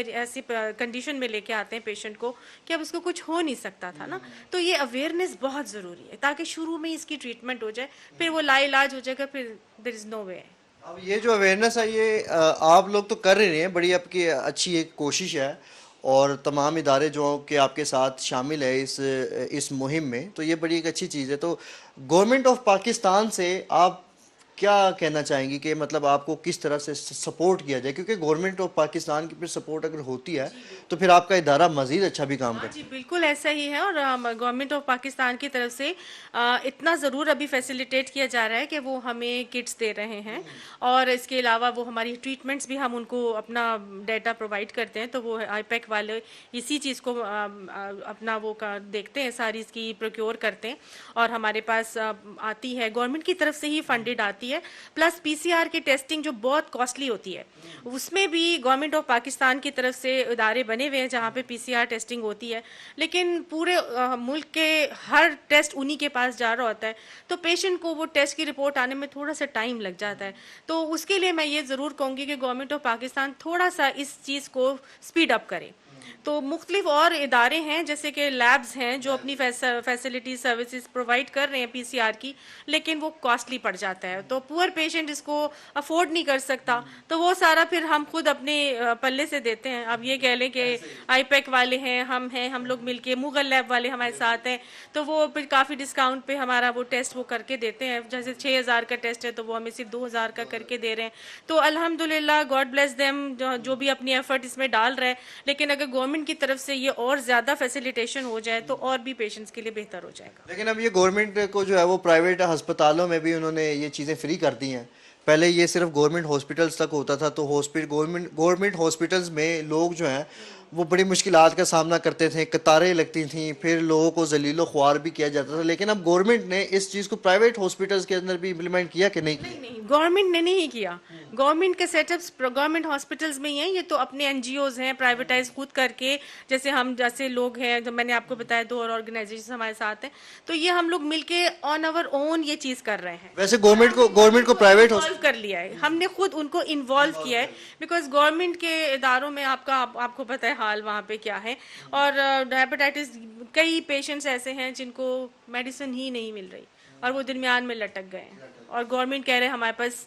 कंडीशन में लेके आते हैं पेशेंट को कि अब उसको कुछ हो नहीं सकता था ना। तो ये अवेयरनेस बहुत ज़रूरी है ताकि शुरू में इसकी ट्रीटमेंट हो जाए, फिर वो लाइलाज हो जाएगा, फिर देयर इज़ नो वे। अब ये जो अवेयरनेस है ये आप लोग तो कर रहे हैं, बड़ी आपकी अच्छी एक कोशिश है, और तमाम इदारे जो कि आपके साथ शामिल है इस मुहिम में, तो ये बड़ी एक अच्छी चीज़ है। तो गवर्नमेंट ऑफ पाकिस्तान से आप क्या कहना चाहेंगी कि मतलब आपको किस तरह से सपोर्ट किया जाए, क्योंकि गवर्नमेंट ऑफ पाकिस्तान की फिर सपोर्ट अगर होती है तो फिर आपका इदारा मज़ीद अच्छा भी काम हाँ करता जी, बिल्कुल ऐसा ही है। और गवर्नमेंट ऑफ पाकिस्तान की तरफ से इतना ज़रूर अभी फैसिलिटेट किया जा रहा है कि वो हमें किट्स दे रहे हैं, और इसके अलावा वो हमारी ट्रीटमेंट्स भी, हम उनको अपना डाटा प्रोवाइड करते हैं, तो वो आईपैक वाले इसी चीज़ को अपना वो देखते हैं, सारी इसकी प्रोक्योर करते हैं और हमारे पास आती है, गवर्नमेंट की तरफ से ही फंडेड आती है। प्लस पीसीआर की टेस्टिंग जो बहुत कॉस्टली होती है, उसमें भी गवर्नमेंट ऑफ पाकिस्तान की तरफ से इदारे बने हुए हैं जहाँ पे पीसीआर टेस्टिंग होती है, लेकिन पूरे मुल्क के हर टेस्ट उन्हीं के पास जा रहा होता है, तो पेशेंट को वो टेस्ट की रिपोर्ट आने में थोड़ा सा टाइम लग जाता है। तो उसके लिए मैं ये ज़रूर कहूँगी कि गवर्नमेंट ऑफ पाकिस्तान थोड़ा सा इस चीज़ को स्पीड अप करे। तो मुख्तलिफ और इदारे हैं जैसे कि लैब्स हैं जो अपनी फैसिलिटी सर्विसेज प्रोवाइड कर रहे हैं पीसीआर की, लेकिन वो कॉस्टली पड़ जाता है, तो पुअर पेशेंट इसको अफोर्ड नहीं कर सकता, तो वो सारा फिर हम खुद अपने पल्ले से देते हैं। अब ये कह लें कि आईपैक वाले हैं, हम लोग मिलके, मुगल लैब वाले हमारे साथ हैं, तो वो फिर काफ़ी डिस्काउंट पे हमारा वो टेस्ट वो करके देते हैं। जैसे 6000 का टेस्ट है तो वो हमें सिर्फ 2000 का करके दे रहे हैं। तो अल्हम्दुलिल्लाह, गॉड ब्लेस देम, जो भी अपनी एफर्ट इसमें डाल रहे हैं। लेकिन अगर गवर्नमेंट की तरफ से ये और ज़्यादा फैसिलिटेशन हो जाए तो और भी पेशेंट्स के लिए बेहतर हो जाएगा। लेकिन अब ये गवर्नमेंट को जो है वो प्राइवेट अस्पतालों में भी उन्होंने ये चीज़ें फ्री कर दी हैं। पहले ये सिर्फ गवर्नमेंट हॉस्पिटल्स तक होता था, तो गवर्नमेंट हॉस्पिटल्स में लोग जो हैं वो बड़ी मुश्किलात का सामना करते थे, कतारें लगती थीं, फिर लोगों को जलीलो ख्वार भी किया जाता था। लेकिन अब गवर्नमेंट ने इस चीज़ को प्राइवेट हॉस्पिटल्स के अंदर भी इम्प्लीमेंट किया कि नहीं किया? नहीं, गवर्नमेंट ने नहीं किया। गवर्नमेंट के सेटअप्स गवर्नमेंट हॉस्पिटल्स में ही हैं, ये तो अपने एनजीओज हैं प्राइवेटाइज खुद करके, जैसे लोग हैं, जो मैंने आपको बताया 2 और ऑर्गेनाइजेशन हमारे साथ हैं, तो ये हम लोग मिलके ऑन आवर ओन ये चीज़ कर रहे हैं। वैसे गवर्नमेंट को प्राइवेट इन्वॉल्व कर लिया है, हमने खुद उनको इन्वॉल्व किया है, बिकॉज गवर्नमेंट के इदारों में आपको पता है हाल वहाँ पे क्या है। और हेपेटाइटिस, कई पेशेंट्स ऐसे हैं जिनको मेडिसिन ही नहीं मिल रही और वो दरमियान में लटक गए हैं, और गवर्नमेंट कह रहे हैं हमारे पास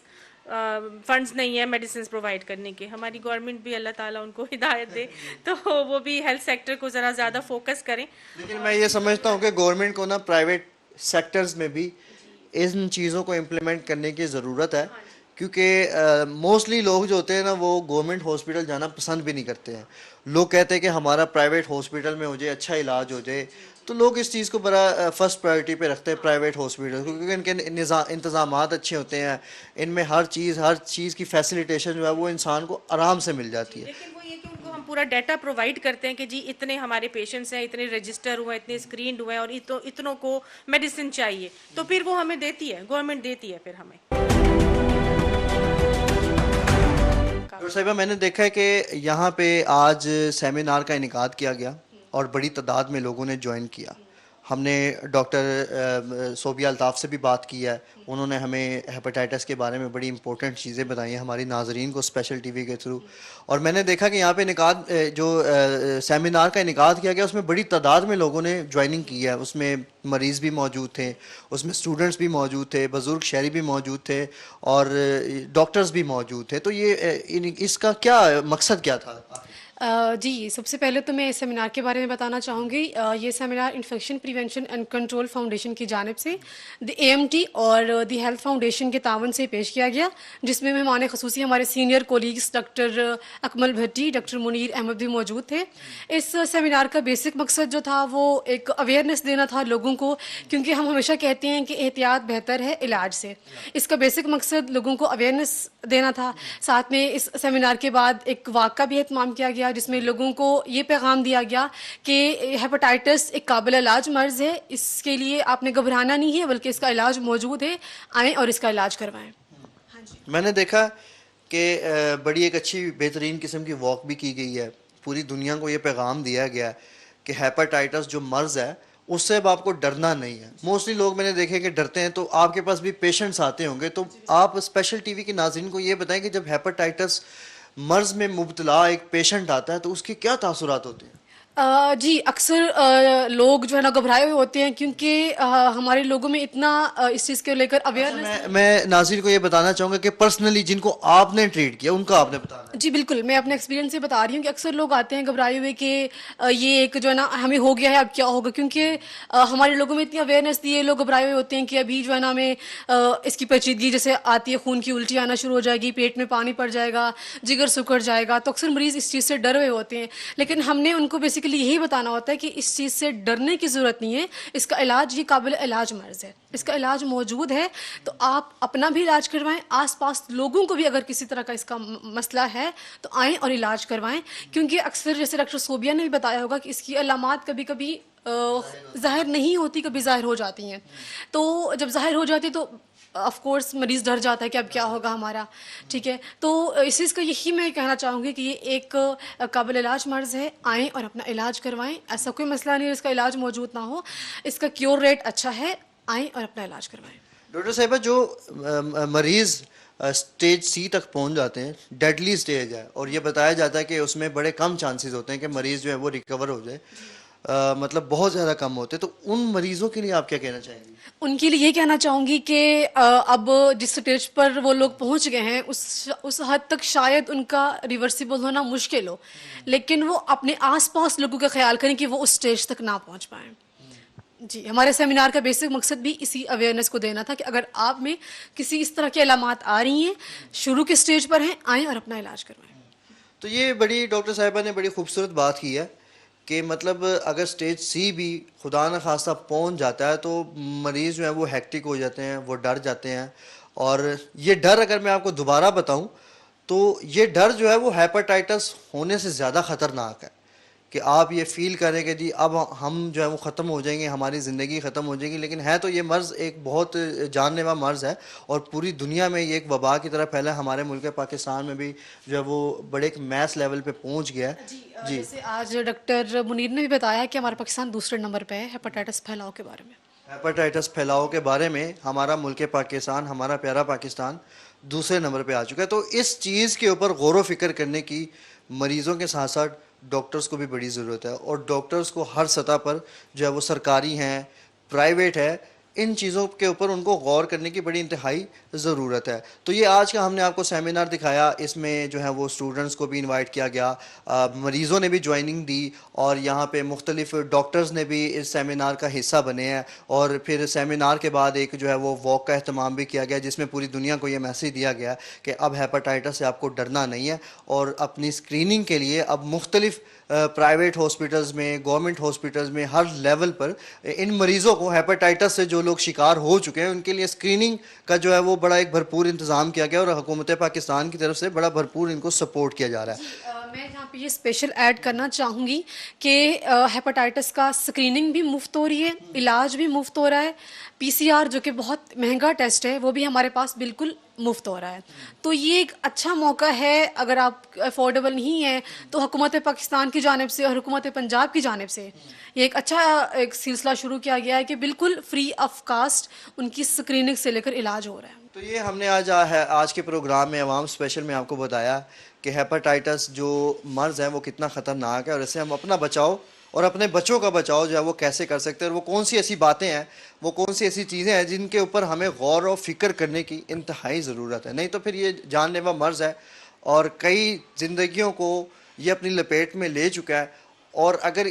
फंड्स नहीं है मेडिसिन प्रोवाइड करने के। हमारी गवर्नमेंट भी, अल्लाह ताला उनको हिदायत दे, तो वो भी हेल्थ सेक्टर को ज़रा ज़्यादा फोकस करें। लेकिन मैं ये समझता हूँ कि गवर्नमेंट को ना प्राइवेट सेक्टर्स में भी इन चीज़ों को इम्प्लीमेंट करने की ज़रूरत है, क्योंकि मोस्टली लोग जो होते हैं ना वो गवर्नमेंट हॉस्पिटल जाना पसंद भी नहीं करते हैं। लोग कहते हैं कि हमारा प्राइवेट हॉस्पिटल में हो जाए, अच्छा इलाज हो जाए, तो लोग इस चीज़ को बड़ा फर्स्ट प्रायोरिटी पे रखते हैं प्राइवेट हॉस्पिटल, क्योंकि इनके इंतज़ामात अच्छे होते हैं, इनमें हर चीज़ की फैसिलिटेशन जो है वो इंसान को आराम से मिल जाती है। लेकिन वो ये कि उनको हम पूरा डाटा प्रोवाइड करते हैं कि जी इतने हमारे पेशेंट्स हैं, इतने रजिस्टर हुए हैं, इतने स्क्रीन्ड हुए हैं और इतनों को मेडिसिन चाहिए, तो फिर वो हमें देती है, गवर्नमेंट देती है फिर हमें। डॉक्टर साहिबा, मैंने देखा है कि यहाँ पे आज सेमिनार का इनेकाद किया गया और बड़ी तादाद में लोगों ने ज्वाइन किया। हमने डॉक्टर सोबिया अल्ताफ़ से भी बात की है, उन्होंने हमें हेपेटाइटिस के बारे में बड़ी इंपॉर्टेंट चीज़ें बताई हैं हमारी नाजरीन को स्पेशल टीवी के थ्रू। और मैंने देखा कि यहाँ पे सेमिनार का इनेकाद किया गया, उसमें बड़ी तादाद में लोगों ने ज्वाइनिंग की है। उसमें मरीज़ भी मौजूद थे, उसमें स्टूडेंट्स भी मौजूद थे, बुज़ुर्ग शहरी भी मौजूद थे और डॉक्टर्स भी मौजूद थे। तो ये इसका क्या मकसद क्या था? जी, सबसे पहले तो मैं इस सेमिनार के बारे में बताना चाहूँगी। ये seminar infection prevention and control foundation की जानिब से द एएमटी और द हेल्थ फाउंडेशन के तावन से पेश किया गया, जिसमें मेहमान ख़ुसूसी हमारे सीनियर कोलीग्स डॉक्टर अकमल भट्टी, डॉक्टर मुनीर अहमद भी मौजूद थे। इस सेमिनार का बेसिक मकसद जो था वो एक अवेयरनेस देना था लोगों को, क्योंकि हम हमेशा कहते हैं कि एहतियात बेहतर है इलाज से। इसका बेसिक मकसद लोगों को अवेयरनेस देना था। साथ में इस सेमिनार के बाद एक वाक़ का भी एहतमाम किया गया, जिसमें लोगों को ये पैगाम दिया गया कि हेपेटाइटिस एक काबिल इलाज मर्ज़ है, इसके लिए आपने घबराना नहीं है, बल्कि इसका इलाज मौजूद है, आएँ और इसका इलाज करवाएँ। हाँ जी। मैंने देखा कि बड़ी एक अच्छी बेहतरीन किस्म की वॉक भी की गई है। पूरी दुनिया को ये पैगाम दिया गया है कि हेपेटाइटिस जो मर्ज़ है उससे अब आपको डरना नहीं है। मोस्टली लोग मैंने देखे कि डरते हैं, तो आपके पास भी पेशेंट्स आते होंगे, तो आप स्पेशल टीवी के नाज़रीन को ये बताएं कि जब हेपेटाइटिस मर्ज़ में मुब्तला एक पेशेंट आता है तो उसके क्या तासुरात होते हैं। जी, अक्सर लोग जो है ना घबराए हुए होते हैं, क्योंकि हमारे लोगों में इतना इस चीज़ को लेकर अच्छा, अवेयरनेस। मैं नाज़रीन को ये बताना चाहूँगा कि पर्सनली जिनको आपने ट्रीट किया उनका आपने बताना है। जी बिल्कुल, मैं अपने एक्सपीरियंस से बता रही हूँ कि अक्सर लोग आते हैं घबराए हुए कि ये एक जो है ना हमें हो गया है, अब क्या होगा, क्योंकि हमारे लोगों में इतनी अवेयरनेस दी है, लोग घबराए हुए होते हैं कि अभी जो है ना हमें इसकी पेचीदगी जैसे आती है, खून की उल्टी आना शुरू हो जाएगी, पेट में पानी पड़ जाएगा, जिगर सिकुड़ जाएगा, तो अक्सर मरीज़ इस चीज़ से डरे हुए होते हैं। लेकिन हमने उनको बेसिकली यही बताना होता है कि इस चीज़ से डरने की ज़रूरत नहीं है, इसका इलाज ये काबिल इलाज मर्ज़ है, इसका इलाज मौजूद है। तो आप अपना भी इलाज करवाएं, आसपास लोगों को भी अगर किसी तरह का इसका मसला है तो आएँ और इलाज करवाएं, क्योंकि अक्सर जैसे डॉक्टर सोबिया ने भी बताया होगा कि इसकी अलामात कभी कभी ज़ाहिर नहीं होती, कभी ज़ाहिर हो जाती हैं। तो जब ज़ाहिर हो जाती है तो ऑफ कोर्स मरीज़ डर जाता है कि अब क्या होगा हमारा, ठीक है। तो इस चीज़ का यही मैं कहना चाहूँगी कि ये एक काबिल इलाज मर्ज़ है, आएँ और अपना इलाज करवाएं। ऐसा कोई मसला नहीं है इसका इलाज मौजूद ना हो, इसका क्योर रेट अच्छा है, आएँ और अपना इलाज करवाएं। डॉक्टर साहिबा, जो मरीज़ स्टेज सी तक पहुंच जाते हैं, डेडली स्टेज है, और ये बताया जाता है कि उसमें बड़े कम चांसेस होते हैं कि मरीज़ जो है वो रिकवर हो जाए, मतलब बहुत ज़्यादा कम होते हैं, तो उन मरीज़ों के लिए आप क्या कहना चाहेंगी। उनके लिए ये कहना चाहूँगी कि अब जिस स्टेज पर वो लोग पहुँच गए हैं, उस हद तक शायद उनका रिवर्सिबल होना मुश्किल हो, लेकिन वो अपने आसपास लोगों का ख्याल करें कि वो उस स्टेज तक ना पहुँच पाएँ। जी, हमारे सेमिनार का बेसिक मकसद भी इसी अवेयरनेस को देना था कि अगर आप में किसी इस तरह की अलामात आ रही हैं, शुरू के स्टेज पर हैं, आएँ और अपना इलाज करवाएं। तो ये बड़ी डॉक्टर साहिबा ने बड़ी खूबसूरत बात की है कि मतलब अगर स्टेज सी भी खुदा न खास्ता पहुंच जाता है तो मरीज़ जो है वो हेक्टिक हो जाते हैं, वो डर जाते हैं। और ये डर अगर मैं आपको दोबारा बताऊं तो ये डर जो है वो हेपेटाइटिस होने से ज़्यादा ख़तरनाक है कि आप ये फील करें कि जी अब हम जो है वो ख़त्म हो जाएंगे, हमारी ज़िंदगी ख़त्म हो जाएगी। लेकिन है तो ये मर्ज़ एक बहुत जानलेवा मर्ज़ है और पूरी दुनिया में ये एक वबा की तरह फैला है। हमारे मुल्क पाकिस्तान में भी जो है वो बड़े एक मैस लेवल पे पहुंच गया है। जी, जैसे आज डॉक्टर मुनीर ने भी बताया कि हमारा पाकिस्तान दूसरे नंबर पे है हेपेटाइटिस फैलाव के बारे में। हेपेटाइटिस फैलाव के बारे में हमारा मुल्क पाकिस्तान, हमारा प्यारा पाकिस्तान दूसरे नंबर पे आ चुका है। तो इस चीज़ के ऊपर गौर व फिक्र करने की मरीज़ों के साथ साथ डॉक्टर्स को भी बड़ी ज़रूरत है, और डॉक्टर्स को हर सतह पर जो है वो सरकारी हैं, प्राइवेट है, इन चीज़ों के ऊपर उनको गौर करने की बड़ी इंतहाई ज़रूरत है। तो ये आज का हमने आपको सेमिनार दिखाया, इसमें जो है वो स्टूडेंट्स को भी इनवाइट किया गया, मरीज़ों ने भी ज्वाइनिंग दी, और यहाँ पे मुख्तलिफ डॉक्टर्स ने भी इस सेमिनार का हिस्सा बने हैं। और फिर सेमिनार के बाद एक जो है वो वॉक का अहतमाम भी किया गया, जिसमें पूरी दुनिया को ये मैसेज दिया गया कि अब हेपेटाइटिस से आपको डरना नहीं है, और अपनी स्क्रीनिंग के लिए अब मुख्तलिफ प्राइवेट हॉस्पिटल्स में, गवर्नमेंट हॉस्पिटल्स में, हर लेवल पर इन मरीज़ों को हेपेटाइटिस से जो लोग शिकार हो चुके हैं उनके लिए स्क्रीनिंग का जो है वो बड़ा एक भरपूर इंतज़ाम किया गया, और हुकूमत पाकिस्तान की तरफ से बड़ा भरपूर इनको सपोर्ट किया जा रहा है। मैं यहाँ पे ये स्पेशल ऐड करना चाहूँगी कि हेपेटाइटिस का स्क्रीनिंग भी मुफ्त हो रही है, इलाज भी मुफ्त हो रहा है, पीसीआर जो कि बहुत महंगा टेस्ट है वो भी हमारे पास बिल्कुल मुफ्त हो रहा है। तो ये एक अच्छा मौका है, अगर आप अफोर्डेबल नहीं है तो हुकूमत पाकिस्तान की जानिब से और हुकूमत पंजाब की जानिब से ये एक अच्छा एक सिलसिला शुरू किया गया है कि बिल्कुल फ्री ऑफ कास्ट उनकी स्क्रीनिंग से लेकर इलाज हो रहा है। तो ये हमने आज के प्रोग्राम में अवाम स्पेशल में आपको बताया कि हेपेटाइटिस जो मर्ज़ है वो कितना ख़तरनाक है, और इससे हम अपना बचाव और अपने बच्चों का बचाव जो है वो कैसे कर सकते हैं, और वो कौन सी ऐसी बातें हैं, वो कौन सी ऐसी चीज़ें हैं जिनके ऊपर हमें गौर और फिक्र करने की इंतहाई ज़रूरत है। नहीं तो फिर ये जानलेवा मर्ज़ है और कई ज़िंदगियों को ये अपनी लपेट में ले चुका है, और अगर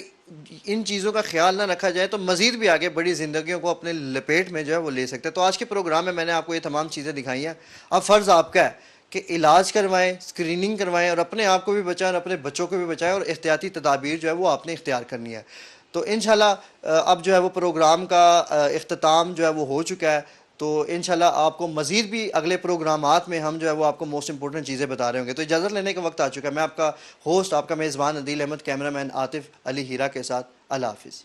इन चीज़ों का ख्याल ना रखा जाए तो मज़ीद भी आगे बड़ी ज़िंदगियों को अपने लपेट में जो है वो ले सकते हैं। तो आज के प्रोग्राम में मैंने आपको ये तमाम चीज़ें दिखाई हैं। अब फ़र्ज़ आपका है कि इलाज करवाएं, स्क्रीनिंग करवाएं, और अपने आप को भी बचाएं और अपने बच्चों को भी बचाएं, और एहतियाती तदाबीर जो है वो आपने इख्तियार करनी है। तो इंशाल्लाह अब जो है वो प्रोग्राम का इख्तिताम जो है वो हो चुका है। तो इंशाल्लाह आपको मज़ीद भी अगले प्रोग्रामात में हम जो है वो आपको मोस्ट इंपॉर्टेंट चीज़ें बता रहे होंगे। तो इजाज़त लेने का वक्त आ चुका है। मैं आपका होस्ट, आपका मेज़बान अदील अहमद, कैमरामैन आतिफ अली हीरा के साथ। अल्लाह हाफिज़।